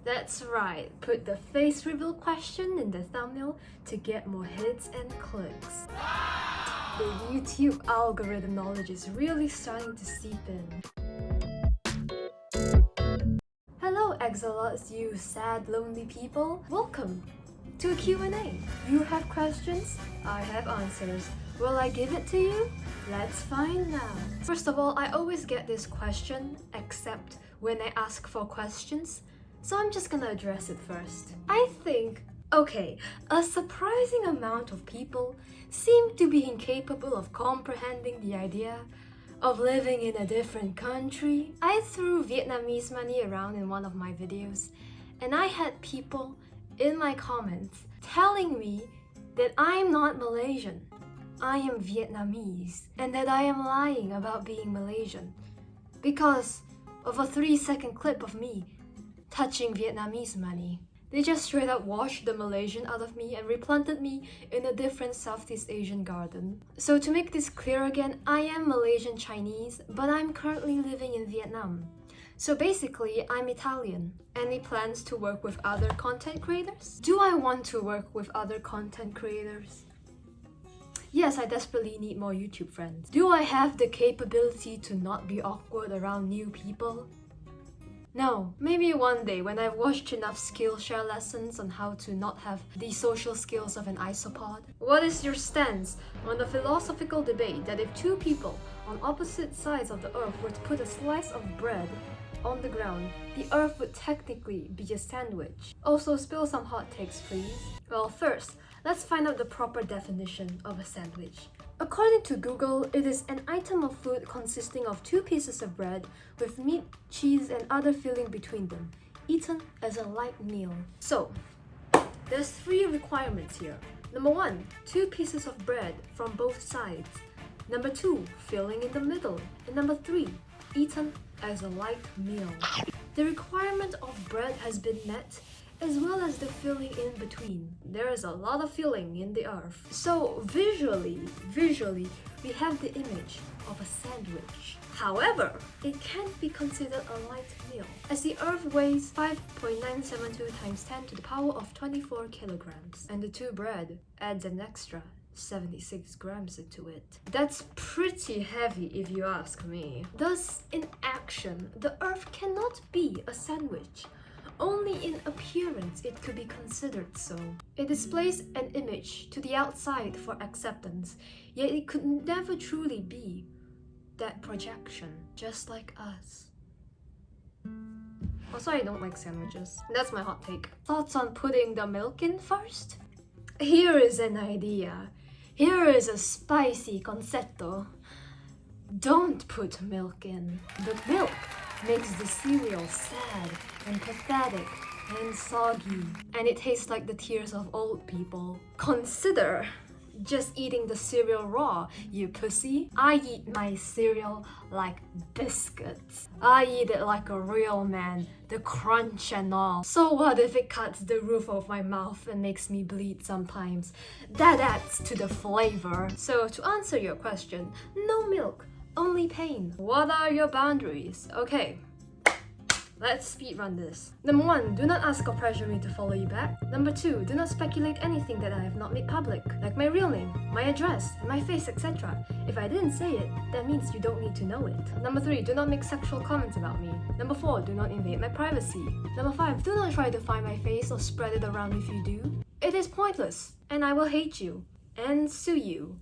That's right, put the face reveal question in the thumbnail to get more hits and clicks. The YouTube algorithm knowledge is really starting to seep in. Hello axolots, you sad lonely people. Welcome to a Q&A. You have questions, I have answers. Will I give it to you? Let's find out. First of all, I always get this question, except when I ask for questions. So I'm just gonna address it first. I think, okay, a surprising amount of people seem to be incapable of comprehending the idea of living in a different country. I threw Vietnamese money around in one of my videos, and I had people in my comments telling me that I am not Malaysian, I am Vietnamese, and that I am lying about being Malaysian because of a 3-second clip of me touching Vietnamese money. They just straight up washed the Malaysian out of me and replanted me in a different Southeast Asian garden. So to make this clear again, I am Malaysian Chinese, but I'm currently living in Vietnam. So basically, I'm Italian. Any plans to work with other content creators? Do I want to work with other content creators? Yes, I desperately need more YouTube friends. Do I have the capability to not be awkward around new people? No, maybe one day when I've watched enough Skillshare lessons on how to not have the social skills of an isopod. What is your stance on the philosophical debate that if two people on opposite sides of the earth were to put a slice of bread on the ground, the earth would technically be a sandwich? Also, spill some hot takes, please. Well, first, let's find out the proper definition of a sandwich. According to Google, it is an item of food consisting of 2 pieces of bread with meat, cheese, and other filling between them, eaten as a light meal. So, there's 3 requirements here. Number 1, 2 pieces of bread from both sides. Number 2, filling in the middle. And number 3, eaten as a light meal. The requirement of bread has been met, as well as the filling in between. There is a lot of filling in the earth. So visually, we have the image of a sandwich. However, it can't be considered a light meal, as the earth weighs 5.972 times 10 to the power of 24 kilograms, and the 2 bread adds an extra 76 grams into it. That's pretty heavy if you ask me. Thus, in action, the earth cannot be a sandwich. Only in appearance it could be considered so. It displays an image to the outside for acceptance, yet it could never truly be that projection, just like us. Also, I don't like sandwiches. That's my hot take. Thoughts on putting the milk in first? Here is an idea. Here is a spicy concepto. Don't put milk in. The milk makes the cereal sad and pathetic and soggy, and it tastes like the tears of old people. Consider just eating the cereal raw, you pussy. I eat my cereal like biscuits. I eat it like a real man, the crunch and all. So what if it cuts the roof of my mouth and makes me bleed sometimes? That adds to the flavor. So to answer your question, no milk, only pain. What are your boundaries? Okay, let's speedrun this. Number 1, do not ask or pressure me to follow you back. Number 2, do not speculate anything that I have not made public, like my real name, my address, my face, etc. If I didn't say it, that means you don't need to know it. Number 3, do not make sexual comments about me. Number 4, do not invade my privacy. Number 5, do not try to find my face or spread it around if you do. It is pointless, and I will hate you and sue you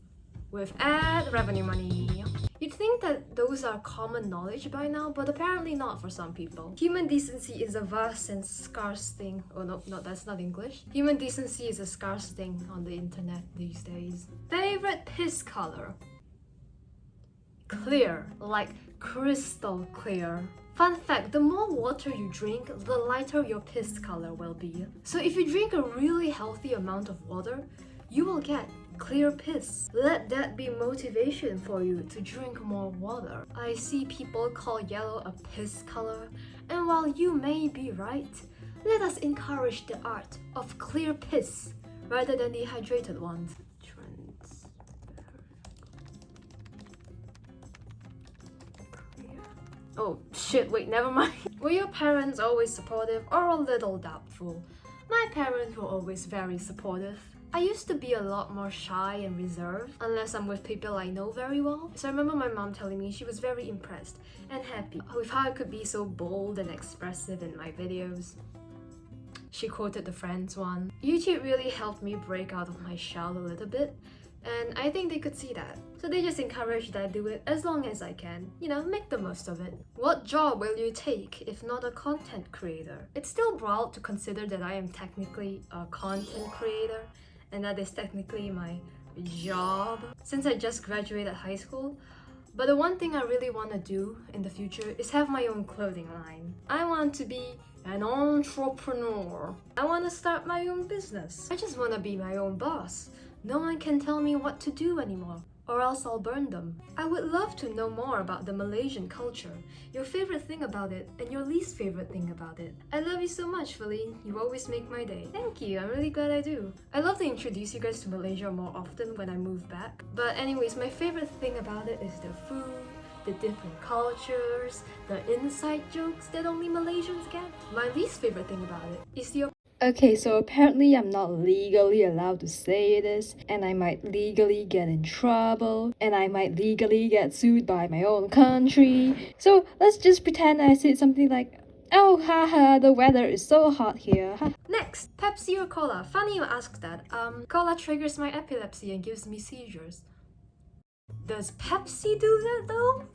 with ad revenue money. You'd think that those are common knowledge by now, but apparently not for some people. Human decency is a vast and scarce thing. Oh no, that's not English. Human decency is a scarce thing on the internet these days. Favorite piss color? Clear, like crystal clear. Fun fact, the more water you drink, the lighter your piss color will be. So if you drink a really healthy amount of water, you will get clear piss. Let that be motivation for you to drink more water. I see people call yellow a piss color, and while you may be right, let us encourage the art of clear piss rather than dehydrated ones. Oh shit, wait, never mind. Were your parents always supportive or a little doubtful? My parents were always very supportive. I used to be a lot more shy and reserved unless I'm with people I know very well. So I remember my mom telling me she was very impressed and happy with how I could be so bold and expressive in my videos. She quoted the Friends one. YouTube really helped me break out of my shell a little bit, and I think they could see that. So they just encouraged that I do it as long as I can. You know, make the most of it. What job will you take if not a content creator? It's still broad to consider that I am technically a content creator, and that is technically my job since I just graduated high school. But the one thing I really want to do in the future is have my own clothing line. I want to be an entrepreneur. I want to start my own business. I just want to be my own boss. No one can tell me what to do anymore, or else I'll burn them. I would love to know more about the Malaysian culture, your favorite thing about it, and your least favorite thing about it. I love you so much, Faline. You always make my day. Thank you, I'm really glad I do. I love to introduce you guys to Malaysia more often when I move back. But anyways, my favorite thing about it is the food, the different cultures, the inside jokes that only Malaysians get. My least favorite thing about it is the Okay, so apparently I'm not legally allowed to say this, and I might legally get in trouble, and I might legally get sued by my own country. So let's just pretend I said something like, oh haha, the weather is so hot here. Next, Pepsi or cola? Funny you ask that. Cola triggers my epilepsy and gives me seizures. Does Pepsi do that though?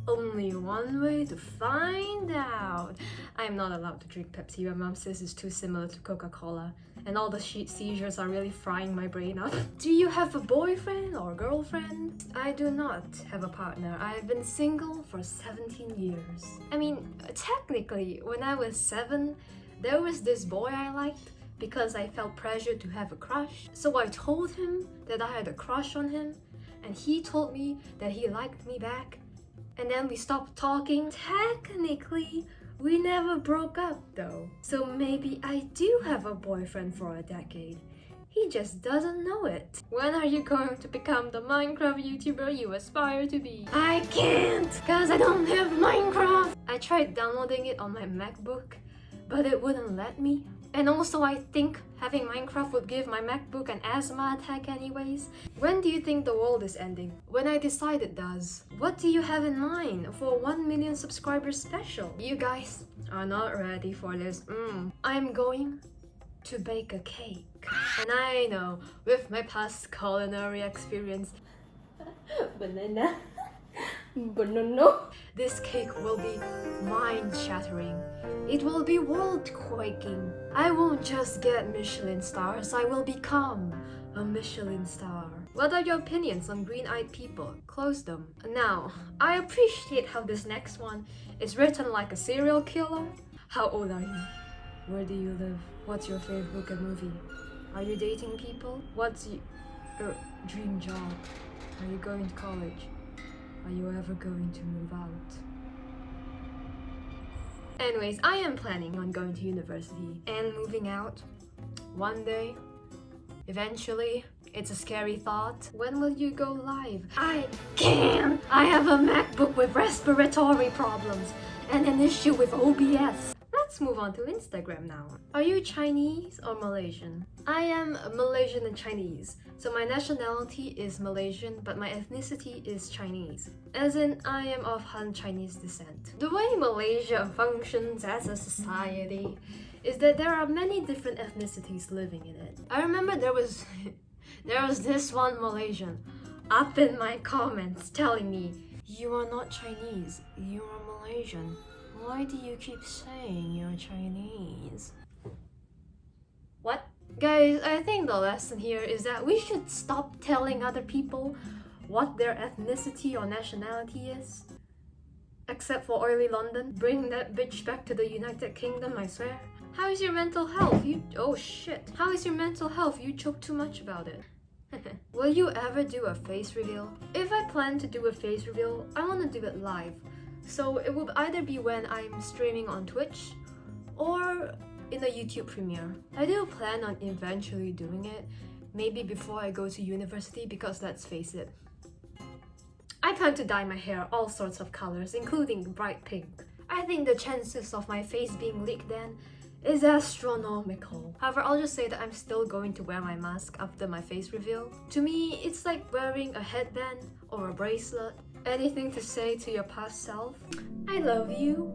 Only one way to find out. I am not allowed to drink Pepsi. My mom says it's too similar to Coca-Cola, and all the seizures are really frying my brain up. Do you have a boyfriend or girlfriend? I do not have a partner. I have been single for 17 years. I mean, technically, when I was 7, there was this boy I liked because I felt pressured to have a crush. So I told him that I had a crush on him, and he told me that he liked me back. And then we stopped talking. Technically, we never broke up though. So maybe I do have a boyfriend for a decade. He just doesn't know it. When are you going to become the Minecraft YouTuber you aspire to be? I can't, cause I don't have Minecraft. I tried downloading it on my MacBook, but it wouldn't let me. And also I think having Minecraft would give my MacBook an asthma attack anyways. When do you think the world is ending? When I decide it does. What do you have in mind for 1 million subscribers special? You guys are not ready for this. I'm going to bake a cake. And I know, with my past culinary experience, Banana. Banana. this cake will be mind-shattering. It will be world-quaking. I won't just get Michelin stars, I will become a Michelin star. What are your opinions on green-eyed people? Close them. Now, I appreciate how this next one is written like a serial killer. How old are you? Where do you live? What's your favorite book and movie? Are you dating people? What's your dream job? Are you going to college? Are you ever going to move out? Anyways, I am planning on going to university and moving out one day. Eventually, it's a scary thought. When will you go live? I can't! I have a MacBook with respiratory problems and an issue with OBS. Let's move on to Instagram now. Are you Chinese or Malaysian? I am Malaysian and Chinese. So my nationality is Malaysian, but my ethnicity is Chinese. As in, I am of Han Chinese descent. The way Malaysia functions as a society is that there are many different ethnicities living in it. I remember there was this one Malaysian up in my comments telling me, "You are not Chinese, you are Malaysian. Why do you keep saying you're Chinese?" What? Guys, I think the lesson here is that we should stop telling other people what their ethnicity or nationality is. Except for oily London. Bring that bitch back to the United Kingdom, I swear. How is your mental health? Oh shit. How is your mental health? You joke too much about it. Will you ever do a face reveal? If I plan to do a face reveal, I want to do it live. So it will either be when I'm streaming on Twitch or in a YouTube premiere. I do plan on eventually doing it, maybe before I go to university, because let's face it, I plan to dye my hair all sorts of colors, including bright pink. I think the chances of my face being leaked then is astronomical. However, I'll just say that I'm still going to wear my mask after my face reveal. To me, it's like wearing a headband or a bracelet. Anything to say to your past self? I love you.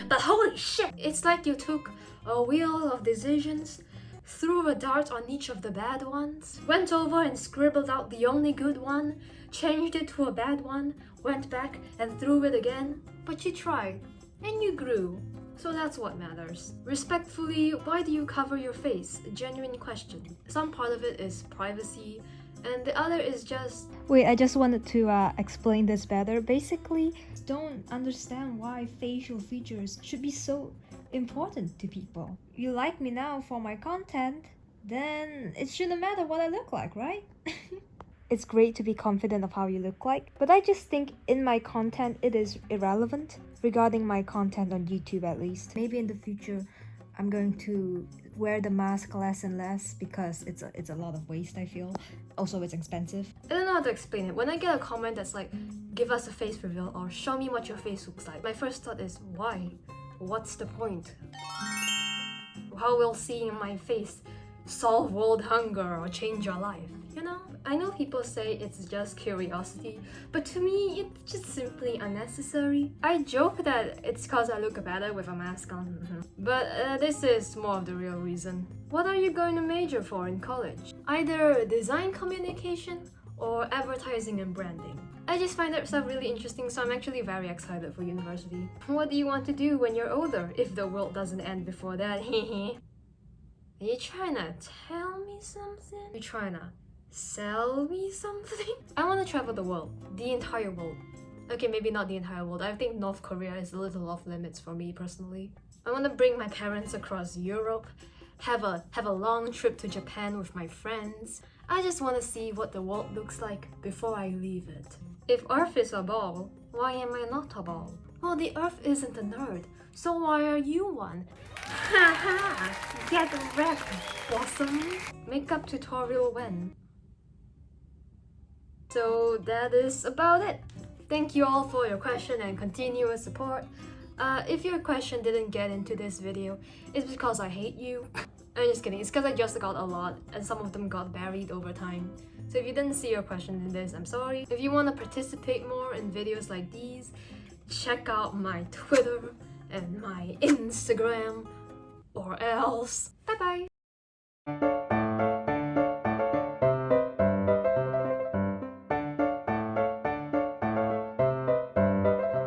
But holy shit! It's like you took a wheel of decisions, threw a dart on each of the bad ones, went over and scribbled out the only good one, changed it to a bad one, went back and threw it again. But you tried, and you grew. So that's what matters. Respectfully, why do you cover your face? A genuine question. Some part of it is privacy, and the other is just... Wait, I just wanted to explain this better. Basically, don't understand why facial features should be so important to people. You like me now for my content, then it shouldn't matter what I look like, right? It's great to be confident of how you look like, but I just think in my content it is irrelevant, regarding my content on YouTube at least. Maybe in the future I'm going to wear the mask less and less because it's a lot of waste, I feel. Also, it's expensive. I don't know how to explain it. When I get a comment that's like, give us a face reveal or show me what your face looks like, my first thought is, why? What's the point? How will seeing my face solve world hunger or change your life? You know? I know people say it's just curiosity, but to me, it's just simply unnecessary. I joke that it's cause I look better with a mask on, but this is more of the real reason. What are you going to major for in college? Either design communication or advertising and branding. I just find that stuff really interesting, so I'm actually very excited for university. What do you want to do when you're older, if the world doesn't end before that? Are you trying to tell me something? Are you trying to sell me something? I want to travel the world. The entire world. Okay, maybe not the entire world. I think North Korea is a little off limits for me personally. I want to bring my parents across Europe, have a long trip to Japan with my friends. I just want to see what the world looks like before I leave it. If Earth is a ball, why am I not a ball? Well, the Earth isn't a nerd, so why are you one? Haha! Get wrecked, Blossom! Makeup tutorial when? So that is about it. Thank you all for your question and continuous support. If your question didn't get into this video, it's because I hate you. I'm just kidding, it's because I just got a lot and some of them got buried over time. So if you didn't see your question in this, I'm sorry. If you want to participate more in videos like these, check out my Twitter and my Instagram, or else. Bye bye!